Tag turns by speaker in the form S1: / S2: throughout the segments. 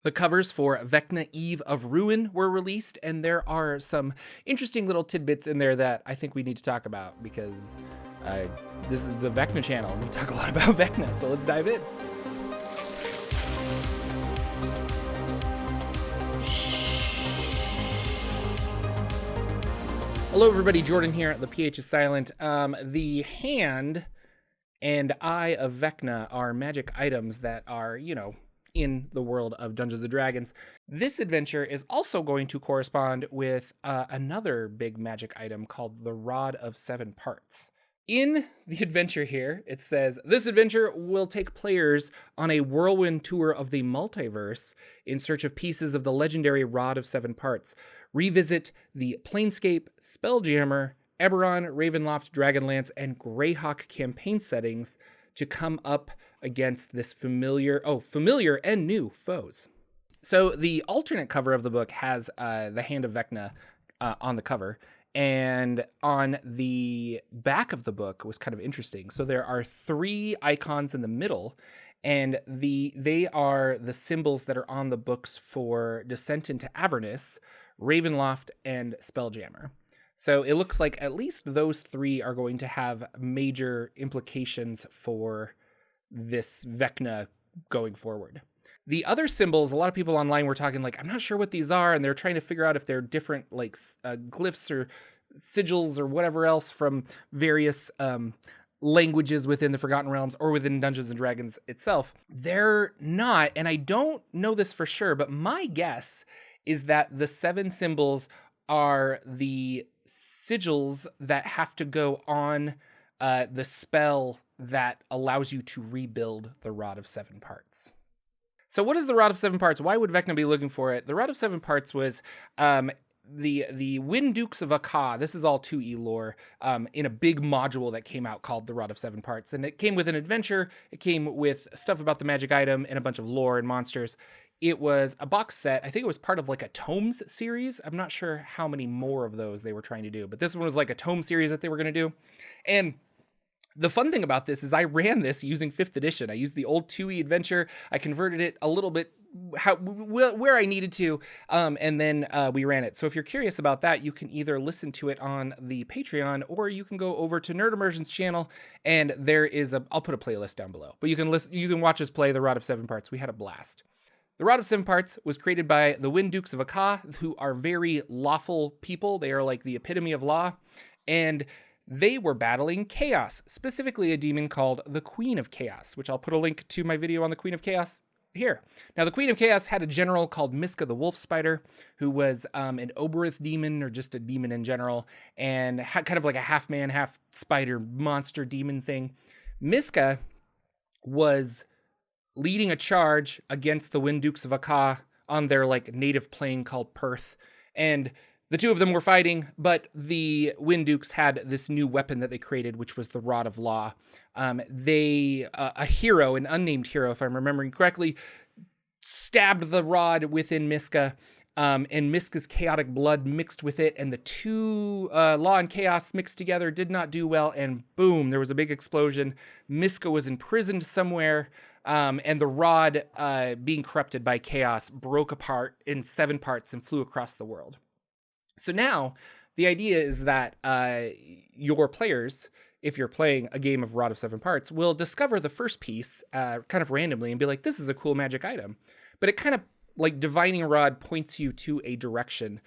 S1: The covers for Vecna Eve of Ruin were released, and there are some interesting little tidbits in there that I think we need to talk about because this is the Vecna channel. We talk a lot about Vecna, so let's dive in. Hello, everybody. Jordan here. The PH is silent. The hand and eye of Vecna are magic items that are, in the world of Dungeons & Dragons. This adventure is also going to correspond with another big magic item called the Rod of Seven Parts. In the adventure here, it says, this adventure will take players on a whirlwind tour of the multiverse in search of pieces of the legendary Rod of Seven Parts. Revisit the Planescape, Spelljammer, Eberron, Ravenloft, Dragonlance, and Greyhawk campaign settings to come up against this familiar and new foes. So the alternate cover of the book has the Hand of Vecna on the cover, and on the back of the book was kind of interesting. So there are three icons in the middle, and they are the symbols that are on the books for Descent into Avernus, Ravenloft, and Spelljammer. So it looks like at least those three are going to have major implications for this Vecna going forward. The other symbols, a lot of people online were talking like, I'm not sure what these are, and they're trying to figure out if they're different like glyphs or sigils or whatever else from various languages within the Forgotten Realms or within Dungeons & Dragons itself. They're not, and I don't know this for sure, but my guess is that the seven symbols are the sigils that have to go on the spell that allows you to rebuild the Rod of Seven Parts. So what is the Rod of Seven Parts? Why would Vecna be looking for it? The Rod of Seven Parts was the Wind Dukes of Akka. This is all 2E lore in a big module that came out called the Rod of Seven Parts. And it came with an adventure. It came with stuff about the magic item and a bunch of lore and monsters. It was a box set. I think it was part of like a Tomes series. I'm not sure how many more of those they were trying to do, but this one was like a Tome series that they were going to do. And the fun thing about this is I ran this using 5th edition. I used the old 2E adventure. I converted it a little bit where I needed to, and then we ran it. So if you're curious about that, you can either listen to it on the Patreon, or you can go over to Nerd Immersion's channel, and there is I'll put a playlist down below. But you can watch us play the Rod of Seven Parts. We had a blast. The Rod of Seven Parts was created by the Wind Dukes of Akka, who are very lawful people. They are like the epitome of law, and they were battling chaos, specifically a demon called the Queen of Chaos, which I'll put a link to my video on the Queen of Chaos here. Now, the Queen of Chaos had a general called Miska the Wolf Spider, who was an Oberith demon, or just a demon in general, and had kind of like a half-man, half-spider monster demon thing. Miska was leading a charge against the Wind Dukes of Akka on their like native plane called Perth, and the two of them were fighting, but the Wind Dukes had this new weapon that they created, which was the Rod of Law. A hero, an unnamed hero, if I'm remembering correctly, stabbed the rod within Miska, and Miska's chaotic blood mixed with it, and the two law and chaos mixed together did not do well, and boom, there was a big explosion. Miska was imprisoned somewhere, and the rod, being corrupted by chaos, broke apart in 7 parts and flew across the world. So now the idea is that your players, if you're playing a game of Rod of Seven Parts, will discover the first piece kind of randomly and be like, this is a cool magic item. But it kind of like divining rod points you to a direction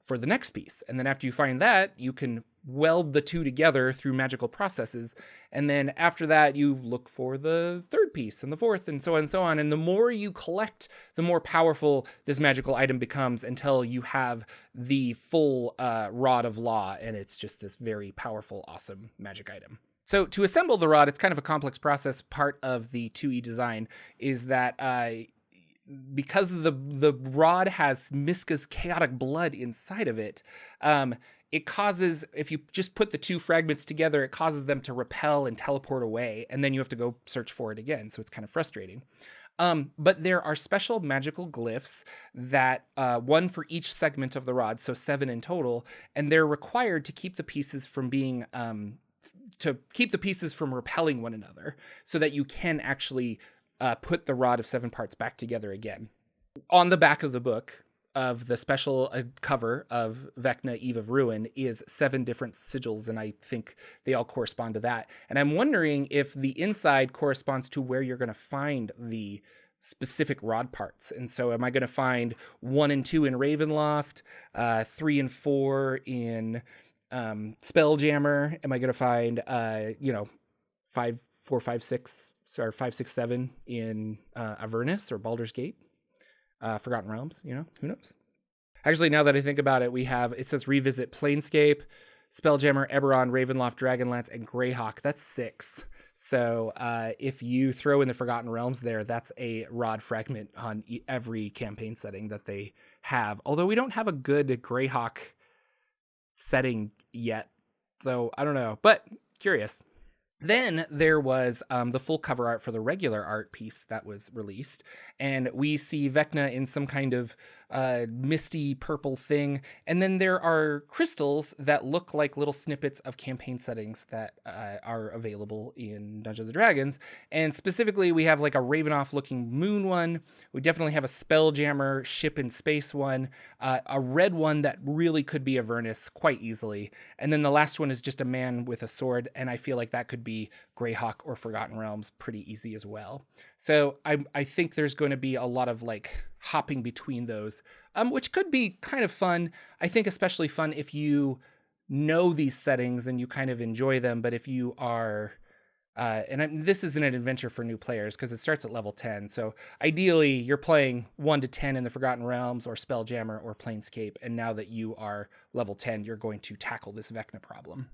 S1: for the next piece. And then after you find that, you can weld the two together through magical processes. And then after that, you look for the third piece and the fourth, and so on and so on. And the more you collect, the more powerful this magical item becomes until you have the full Rod of Law. And it's just this very powerful, awesome magic item. So to assemble the rod, it's kind of a complex process. Part of the 2E design is that because the rod has Miska's chaotic blood inside of it, it causes, if you just put the two fragments together, it causes them to repel and teleport away, and then you have to go search for it again, so it's kind of frustrating. But there are special magical glyphs that, one for each segment of the rod, so 7 in total, and they're required to keep the pieces from being, repelling one another, so that you can actually put the Rod of Seven Parts back together again. On the back of the book of the special cover of Vecna, Eve of Ruin, is 7 different sigils, and I think they all correspond to that. And I'm wondering if the inside corresponds to where you're going to find the specific rod parts. And so am I going to find 1 and 2 in Ravenloft, 3 and 4 in Spelljammer? Am I going to find 5, 4, 5, 6, or 5, 6, 7 in Avernus or Baldur's Gate? Forgotten Realms, who knows? Actually, now that I think about it, it says revisit Planescape, Spelljammer, Eberron, Ravenloft, Dragonlance, and Greyhawk. That's 6. So if you throw in the Forgotten Realms there, that's a rod fragment on every campaign setting that they have. Although we don't have a good Greyhawk setting yet. So I don't know, but curious. Then there was the full cover art for the regular art piece that was released, and we see Vecna in some kind of misty purple thing, and then there are crystals that look like little snippets of campaign settings that are available in Dungeons & Dragons, and specifically we have like a Ravenoff-looking moon one, we definitely have a Spelljammer ship in space one, a red one that really could be Avernus quite easily, and then the last one is just a man with a sword, and I feel like that could be Greyhawk or Forgotten Realms pretty easy as well. So I think there's going to be a lot of like hopping between those, which could be kind of fun. I think especially fun if you know these settings and you kind of enjoy them. But if you are, this isn't an adventure for new players because it starts at level 10. So ideally you're playing 1 to 10 in the Forgotten Realms or Spelljammer or Planescape. And now that you are level 10, you're going to tackle this Vecna problem.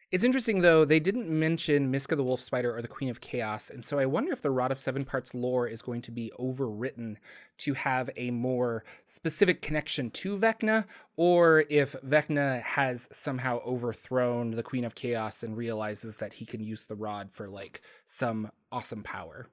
S1: It's interesting, though, they didn't mention Miska the Wolf Spider or the Queen of Chaos, and so I wonder if the Rod of Seven Parts lore is going to be overwritten to have a more specific connection to Vecna, or if Vecna has somehow overthrown the Queen of Chaos and realizes that he can use the rod for, like, some awesome power.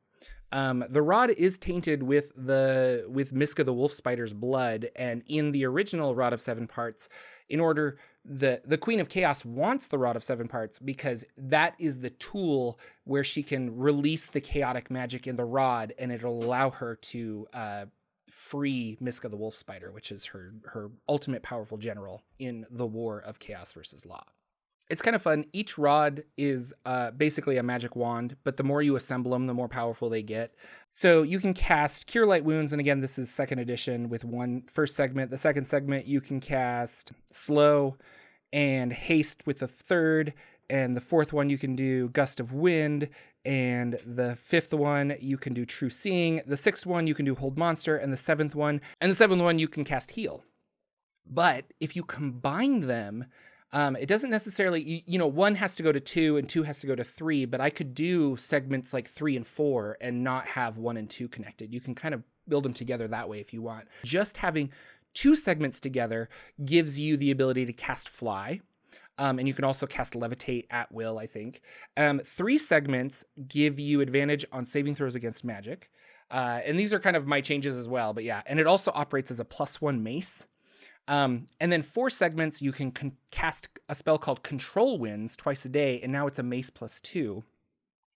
S1: The rod is tainted with Miska the Wolf Spider's blood, and in the original Rod of Seven Parts, in order the Queen of Chaos wants the Rod of Seven Parts because that is the tool where she can release the chaotic magic in the rod, and it'll allow her to free Miska the Wolf Spider, which is her ultimate powerful general in the war of chaos versus law. It's kind of fun. Each rod is basically a magic wand, but the more you assemble them, the more powerful they get. So you can cast Cure Light Wounds, and again, this is 2nd edition with first segment. The second segment, you can cast Slow and Haste with the third, and the fourth one, you can do Gust of Wind, and the fifth one, you can do True Seeing. The sixth one, you can do Hold Monster, and the seventh one, you can cast Heal. But if you combine them, it doesn't necessarily, one has to go to 2 and 2 has to go to 3, but I could do segments like 3 and 4 and not have 1 and 2 connected. You can kind of build them together that way if you want. Just having 2 segments together gives you the ability to cast Fly. And you can also cast Levitate at will, I think. 3 segments give you advantage on saving throws against magic. And these are kind of my changes as well, but yeah. And it also operates as a +1 mace. And then 4 segments, you can cast a spell called Control Winds twice a day, and now it's a mace +2.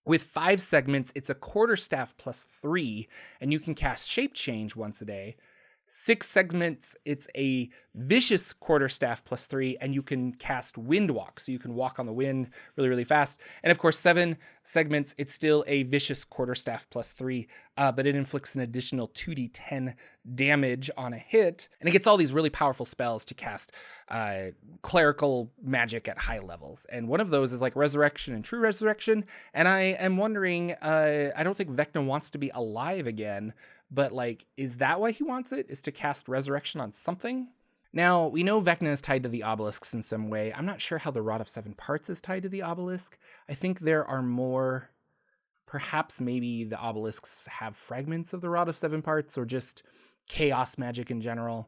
S1: With 5 segments, it's a Quarterstaff +3, and you can cast Shape Change once a day. 6 segments, it's a Vicious Quarterstaff +3, and you can cast Windwalk, so you can walk on the wind really, really fast. And of course, 7 segments, it's still a Vicious Quarterstaff +3, but it inflicts an additional 2d10 damage on a hit, and it gets all these really powerful spells to cast clerical magic at high levels. And one of those is like Resurrection and True Resurrection, and I am wondering, I don't think Vecna wants to be alive again, but like, is that why he wants it? Is to cast Resurrection on something? Now, we know Vecna is tied to the obelisks in some way. I'm not sure how the Rod of Seven Parts is tied to the obelisk. I think there are more, perhaps maybe the obelisks have fragments of the Rod of Seven Parts or just chaos magic in general.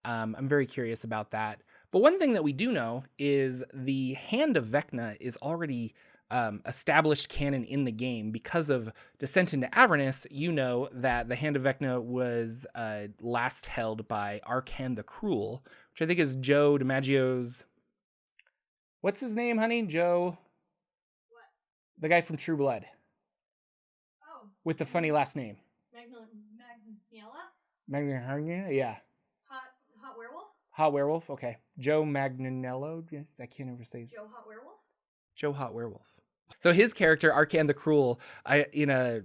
S1: I'm very curious about that. But one thing that we do know is the Hand of Vecna is already established canon in the game. Because of Descent into Avernus, you know that the Hand of Vecna was last held by Arcan the Cruel, which I think is Joe DiMaggio's... What's his name, honey? Joe?
S2: What?
S1: The guy from True Blood.
S2: Oh.
S1: With the funny last name.
S2: Magniela?
S1: Yeah.
S2: Hot Werewolf?
S1: Hot Werewolf, okay. Joe Manganiello, yes, I can't ever say.
S2: Joe Hot Werewolf?
S1: Joe Hot Werewolf. So his character, Arcan the Cruel, in a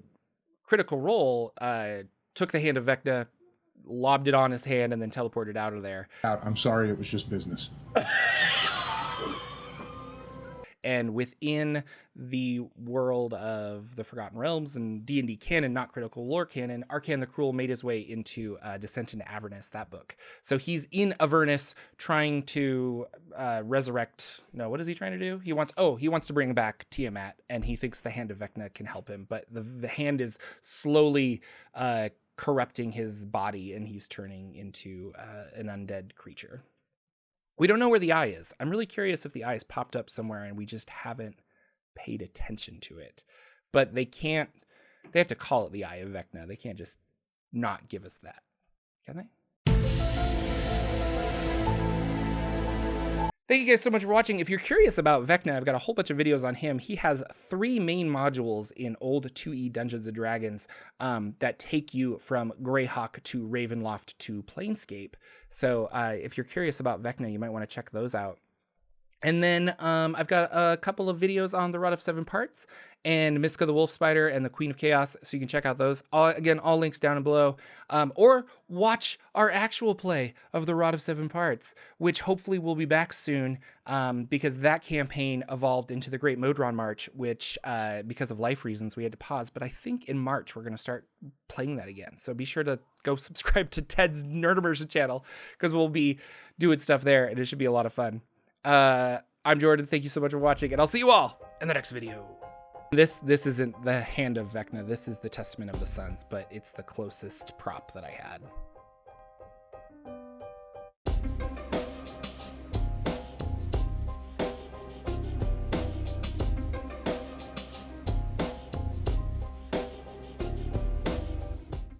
S1: critical role, took the hand of Vecna, lobbed it on his hand, and then teleported out of there.
S3: I'm sorry, it was just business.
S1: And within the world of the Forgotten Realms and D&D canon, not critical lore canon, Arcan the Cruel made his way into Descent into Avernus, that book. So he's in Avernus trying to resurrect... No, what is he trying to do? He wants to bring back Tiamat, and he thinks the Hand of Vecna can help him. But the hand is slowly corrupting his body, and he's turning into an undead creature. We don't know where the eye is. I'm really curious if the eye has popped up somewhere and we just haven't paid attention to it. But they have to call it the Eye of Vecna. They can't just not give us that. Can they? Thank you guys so much for watching. If you're curious about Vecna, I've got a whole bunch of videos on him. He has 3 main modules in old 2E Dungeons & Dragons that take you from Greyhawk to Ravenloft to Planescape. So if you're curious about Vecna, you might want to check those out. And then I've got a couple of videos on the Rod of 7 Parts and Miska the Wolf Spider and the Queen of Chaos, so you can check out those. Again, all links down below. Or watch our actual play of the Rod of 7 Parts, which hopefully will be back soon, because that campaign evolved into the Great Modron March, which, because of life reasons, we had to pause. But I think in March, we're going to start playing that again. So be sure to go subscribe to Ted's Nerdimer's channel, because we'll be doing stuff there, and it should be a lot of fun. I'm Jordan. Thank you so much for watching, and I'll see you all in the next video. This isn't the Hand of Vecna. This is the Testament of the Suns, but it's the closest prop that I had.